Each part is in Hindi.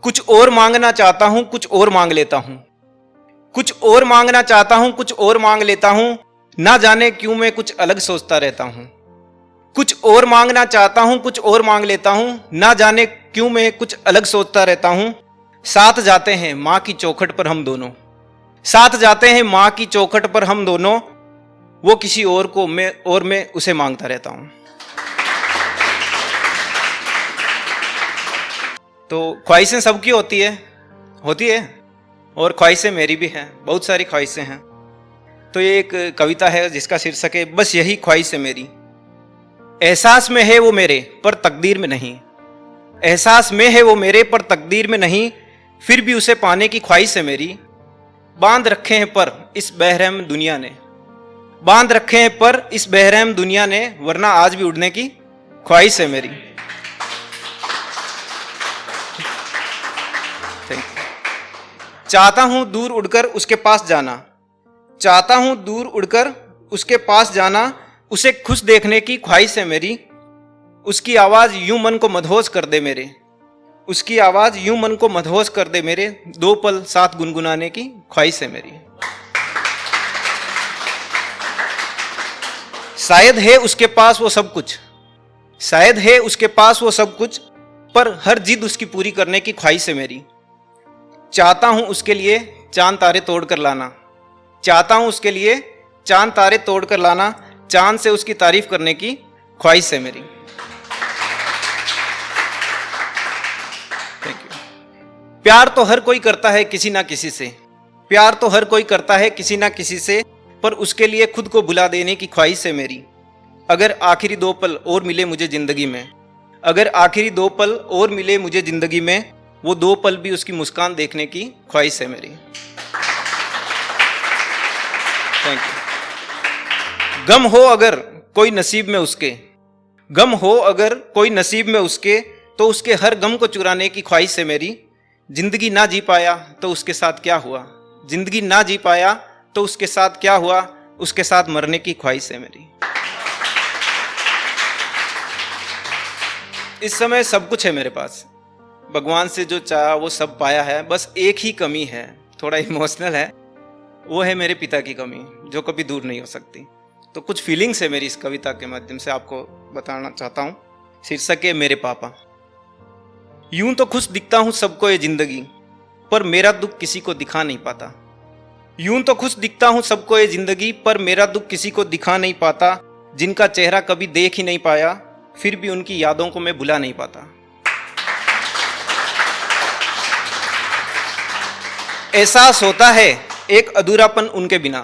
कुछ और मांगना चाहता हूं, कुछ और मांग लेता हूं। कुछ और मांगना चाहता हूं, कुछ और मांग लेता हूं। ना जाने क्यों मैं कुछ अलग सोचता रहता हूं। कुछ और मांगना चाहता हूं, कुछ और मांग लेता हूं। ना जाने क्यों मैं कुछ अलग सोचता रहता हूं। साथ जाते हैं मां की चौखट पर हम दोनों। साथ जाते हैं मां की चौखट पर हम दोनों। वो किसी और को मैं उसे मांगता रहता हूं। तो ख्वाहिशें सबकी होती है और ख्वाहिशें मेरी भी हैं, बहुत सारी ख्वाहिशें हैं। तो ये एक कविता है जिसका शीर्षक है बस यही ख्वाहिश है मेरी। एहसास में है वो मेरे पर तकदीर में नहीं। एहसास में है वो मेरे पर तकदीर में नहीं। फिर भी उसे पाने की ख्वाहिश है मेरी। बांध रखे हैं पर इस बेरहम दुनिया ने। बांध रखे हैं पर इस बेरहम दुनिया ने, वरना आज भी उड़ने की ख्वाहिश है मेरी। चाहता हूं दूर उड़कर उसके पास जाना। चाहता हूं दूर उड़कर उसके पास जाना। उसे खुश देखने की ख्वाहिश है मेरी। उसकी आवाज यूं मन को मदहोश कर दे मेरे। उसकी आवाज यूं मन को मदहोश कर दे मेरे। दो पल साथ गुनगुनाने की ख्वाहिश है मेरी। शायद है उसके पास वो सब कुछ। शायद है उसके पास वो सब कुछ, पर हर जिद उसकी पूरी करने की ख्वाहिश है मेरी। चाहता हूं उसके लिए चांद तारे तोड़ कर लाना। चाहता हूं उसके लिए चांद तारे तोड़ कर लाना। चांद से उसकी तारीफ करने की ख्वाहिश है मेरी। Thank you. प्यार तो हर कोई करता है किसी ना किसी से। प्यार तो हर कोई करता है किसी ना किसी से, पर उसके लिए खुद को भुला देने की ख्वाहिश है मेरी। अगर आखिरी 2 पल और मिले मुझे जिंदगी में। अगर आखिरी 2 पल और मिले मुझे जिंदगी में, वो 2 पल भी उसकी मुस्कान देखने की ख्वाहिश है मेरी। Thank you. गम हो अगर कोई नसीब में उसके। गम हो अगर कोई नसीब में उसके, तो उसके हर गम को चुराने की ख्वाहिश है मेरी। जिंदगी ना जी पाया तो उसके साथ क्या हुआ। जिंदगी ना जी पाया तो उसके साथ क्या हुआ। उसके साथ मरने की ख्वाहिश है मेरी। इस समय सब कुछ है मेरे पास। भगवान से जो चाहा वो सब पाया है। बस एक ही कमी है, थोड़ा इमोशनल है, वो है मेरे पिता की कमी, जो कभी दूर नहीं हो सकती। तो कुछ फीलिंग्स है मेरी इस कविता के माध्यम से आपको बताना चाहता हूं। शीर्षक है मेरे पापा। यूं तो खुश दिखता हूं सबको ये जिंदगी, पर मेरा दुख किसी को दिखा नहीं पाता। यूं तो खुश दिखता हूं सबको ये जिंदगी, पर मेरा दुख किसी को दिखा नहीं पाता। जिनका चेहरा कभी देख ही नहीं पाया, फिर भी उनकी यादों को मैं भुला नहीं पाता। एहसास होता है एक अधूरापन उनके बिना।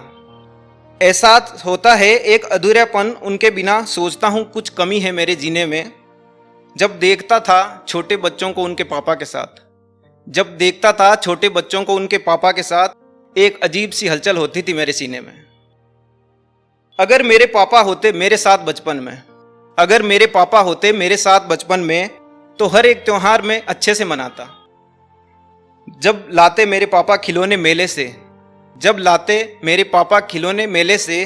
एहसास होता है एक अधूरापन उनके बिना। सोचता हूं कुछ कमी है मेरे जीने में। जब देखता था छोटे बच्चों को उनके पापा के साथ। जब देखता था छोटे बच्चों को उनके पापा के साथ, एक अजीब सी हलचल होती थी मेरे सीने में। अगर मेरे पापा होते मेरे साथ बचपन में। अगर मेरे पापा होते मेरे साथ बचपन में, तो हर एक त्योहार में अच्छे से मनाता। जब लाते मेरे पापा खिलौने मेले से। जब लाते मेरे पापा खिलौने मेले से,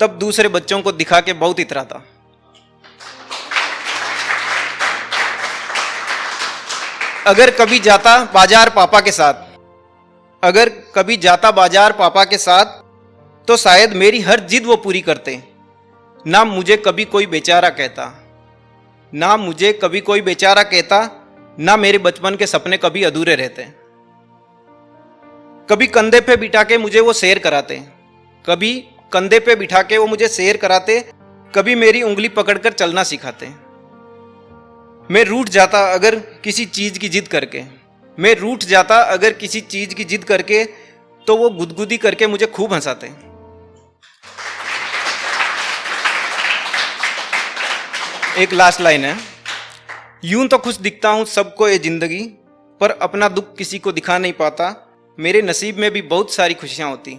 तब दूसरे बच्चों को दिखा के बहुत इतराता। अगर कभी जाता बाजार पापा के साथ। अगर कभी जाता बाजार पापा के साथ, तो शायद मेरी हर जिद वो पूरी करते। ना मुझे कभी कोई बेचारा कहता। ना मुझे कभी कोई बेचारा कहता। ना मेरे बचपन के सपने कभी अधूरे रहते। कभी कंधे पे बिठा के मुझे वो सैर कराते। कभी कंधे पे बिठा के वो मुझे सैर कराते। कभी मेरी उंगली पकड़कर चलना सिखाते। मैं रूठ जाता अगर किसी चीज की जिद करके। मैं रूठ जाता अगर किसी चीज की जिद करके, तो वो गुदगुदी करके मुझे खूब हंसाते। एक लास्ट लाइन है। यूं तो खुश दिखता हूं सबको ये जिंदगी, पर अपना दुख किसी को दिखा नहीं पाता। मेरे नसीब में भी बहुत सारी खुशियां होती।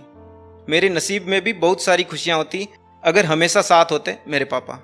मेरे नसीब में भी बहुत सारी खुशियां होती, अगर हमेशा साथ होते मेरे पापा।